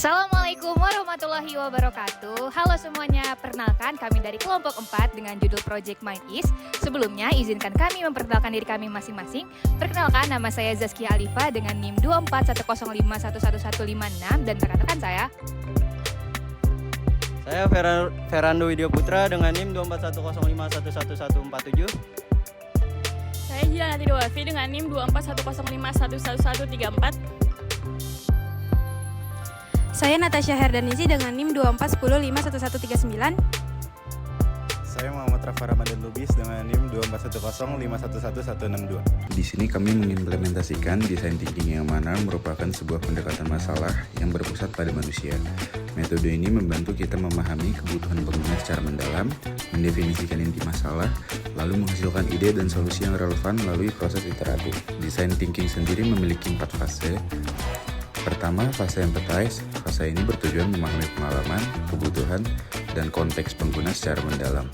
Assalamualaikum warahmatullahi wabarakatuh. Halo semuanya, perkenalkan kami dari kelompok 4 dengan judul Project Mind Is. Sebelumnya izinkan kami memperkenalkan diri kami masing-masing. Perkenalkan, nama saya Zaskia Alifa dengan NIM 2410511156 dan rekan-rekan saya. Saya Ferando Widyo Putra dengan NIM 2410511147. Saya Jilanati Dewafi dengan NIM 2410511134. Saya Natasha Herdanisi dengan NIM 2410511139. Saya Muhammad Rafa Ramadan Lubis dengan NIM 2410511162. Di sini kami mengimplementasikan desain thinking yang mana merupakan sebuah pendekatan masalah yang berpusat pada manusia. Metode ini membantu kita memahami kebutuhan pengguna secara mendalam, mendefinisikan inti masalah, lalu menghasilkan ide dan solusi yang relevan melalui proses iteratif. Desain thinking sendiri memiliki 4 fase. Pertama, fase empathize. Fase ini bertujuan memahami pengalaman, kebutuhan, dan konteks pengguna secara mendalam.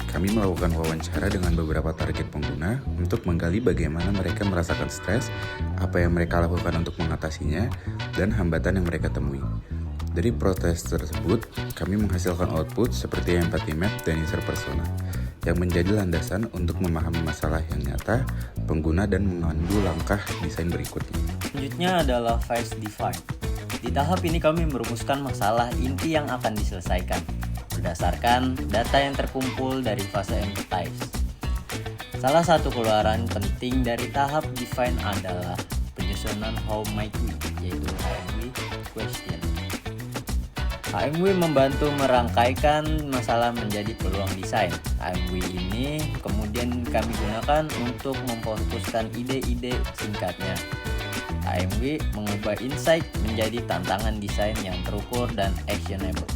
Kami melakukan wawancara dengan beberapa target pengguna untuk menggali bagaimana mereka merasakan stres, apa yang mereka lakukan untuk mengatasinya, dan hambatan yang mereka temui. Dari proses tersebut, kami menghasilkan output seperti empathy map dan user persona, yang menjadi landasan untuk memahami masalah yang nyata, pengguna, dan memandu langkah desain berikutnya. Selanjutnya adalah phase define. Di tahap ini kami merumuskan masalah inti yang akan diselesaikan berdasarkan data yang terkumpul dari fase empathize. Salah satu keluaran penting dari tahap define adalah penyusunan how might we, yaitu HMW question. HMW membantu merangkaikan masalah menjadi peluang desain. HMW ini kemudian kami gunakan untuk memfokuskan ide-ide singkatnya. HMW mengubah insight menjadi tantangan desain yang terukur dan actionable.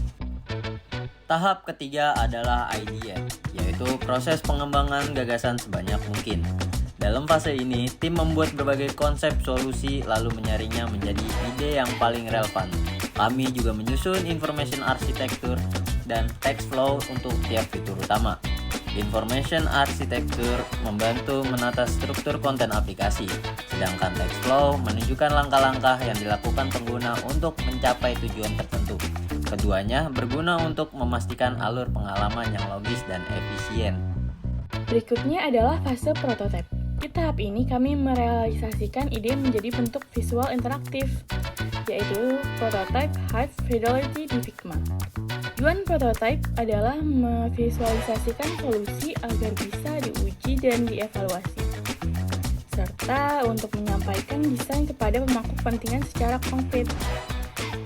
Tahap ketiga adalah idea, yaitu proses pengembangan gagasan sebanyak mungkin. Dalam fase ini, tim membuat berbagai konsep solusi lalu menyaringnya menjadi ide yang paling relevan. Kami juga menyusun information architecture dan text flow untuk tiap fitur utama. Information architecture membantu menata struktur konten aplikasi, sedangkan text flow menunjukkan langkah-langkah yang dilakukan pengguna untuk mencapai tujuan tertentu. Keduanya berguna untuk memastikan alur pengalaman yang logis dan efisien. Berikutnya adalah fase prototype. Di tahap ini kami merealisasikan ide menjadi bentuk visual interaktif, yaitu prototype high fidelity di Figma. Tujuan prototype adalah memvisualisasikan solusi agar bisa diuji dan dievaluasi, serta untuk menyampaikan desain kepada pemangku kepentingan secara konkret.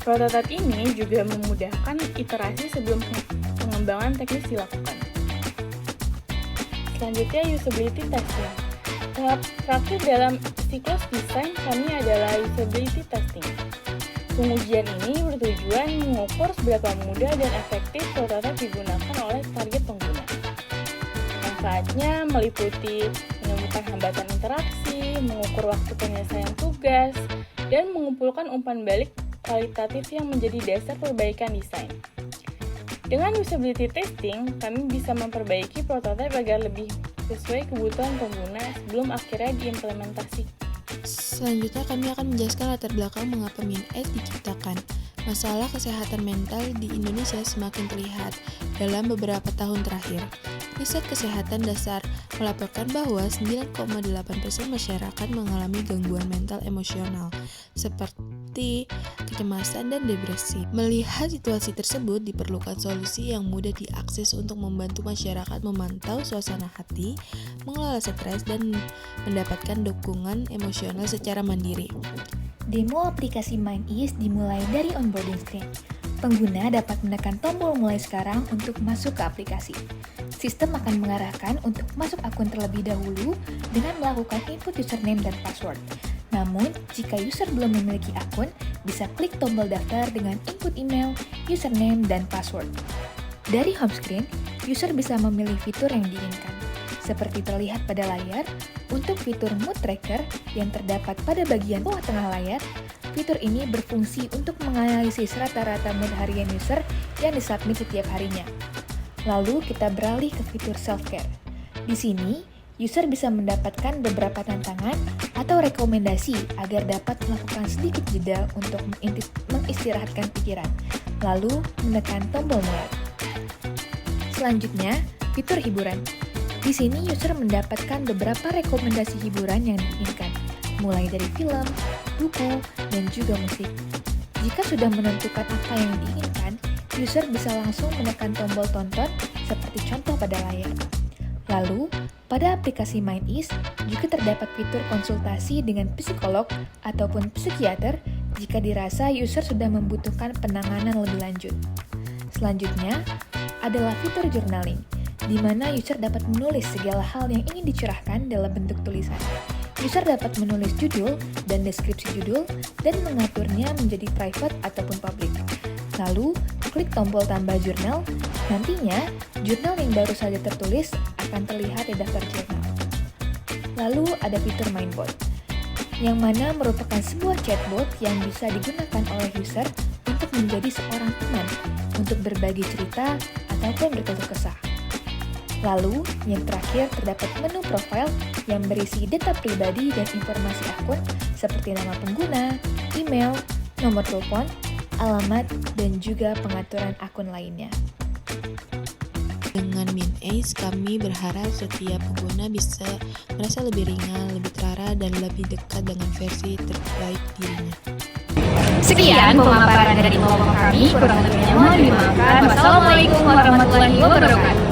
Prototype ini juga memudahkan iterasi sebelum pengembangan teknis dilakukan. Selanjutnya, usability testing. Tahap terakhir dalam siklus desain kami adalah usability testing. Pengujian ini bertujuan mengukur seberapa mudah dan efektif prototipe digunakan oleh target pengguna. Manfaatnya meliputi menemukan hambatan interaksi, mengukur waktu penyelesaian tugas, dan mengumpulkan umpan balik kualitatif yang menjadi dasar perbaikan desain. Dengan usability testing, kami bisa memperbaiki prototipe agar lebih sesuai kebutuhan pengguna sebelum akhirnya diimplementasikan. Selanjutnya kami akan menjelaskan latar belakang mengapa MinEst diciptakan. Masalah kesehatan mental di Indonesia semakin terlihat dalam beberapa tahun terakhir. Riset kesehatan dasar melaporkan bahwa 9,8% masyarakat mengalami gangguan mental emosional seperti kecemasan dan depresi. Melihat situasi tersebut, diperlukan solusi yang mudah diakses untuk membantu masyarakat memantau suasana hati, mengelola stres, dan mendapatkan dukungan emosional secara mandiri. Demo aplikasi MindEase dimulai dari onboarding screen. Pengguna dapat menekan tombol mulai sekarang untuk masuk ke aplikasi. Sistem akan mengarahkan untuk masuk akun terlebih dahulu dengan melakukan input username dan password. Namun, jika user belum memiliki akun, bisa klik tombol daftar dengan input email, username, dan password. Dari home screen, user bisa memilih fitur yang diinginkan. Seperti terlihat pada layar, untuk fitur mood tracker yang terdapat pada bagian bawah tengah layar, fitur ini berfungsi untuk menganalisis rata-rata mood harian user yang disubmit setiap harinya. Lalu kita beralih ke fitur self-care. Di sini, user bisa mendapatkan beberapa tantangan atau rekomendasi agar dapat melakukan sedikit jeda untuk mengistirahatkan pikiran, lalu menekan tombol mulai. Selanjutnya, fitur hiburan. Di sini user mendapatkan beberapa rekomendasi hiburan yang diinginkan, mulai dari film, buku, dan juga musik. Jika sudah menentukan apa yang diinginkan, user bisa langsung menekan tombol tonton seperti contoh pada layar. Lalu, pada aplikasi MindEase juga terdapat fitur konsultasi dengan psikolog ataupun psikiater jika dirasa user sudah membutuhkan penanganan lebih lanjut. Selanjutnya, adalah fitur journaling, di mana user dapat menulis segala hal yang ingin dicurahkan dalam bentuk tulisan. User dapat menulis judul dan deskripsi judul dan mengaturnya menjadi private ataupun public. Lalu, klik tombol tambah jurnal. Nantinya, jurnal yang baru saja tertulis akan terlihat di daftar jurnal. Lalu ada fitur Mindbot, yang mana merupakan sebuah chatbot yang bisa digunakan oleh user untuk menjadi seorang teman untuk berbagi cerita ataupun berkeluh kesah. Lalu, yang terakhir terdapat menu profile yang berisi data pribadi dan informasi akun seperti nama pengguna, email, nomor telepon, alamat, dan juga pengaturan akun lainnya. Dengan MindAce, kami berharap setiap pengguna bisa merasa lebih ringan, lebih terarah, dan lebih dekat dengan versi terbaik dirinya. Sekian pemaparan dari kelompok kami, kurang lebihnya mohon dimaafkan. Wassalamualaikum warahmatullahi wabarakatuh.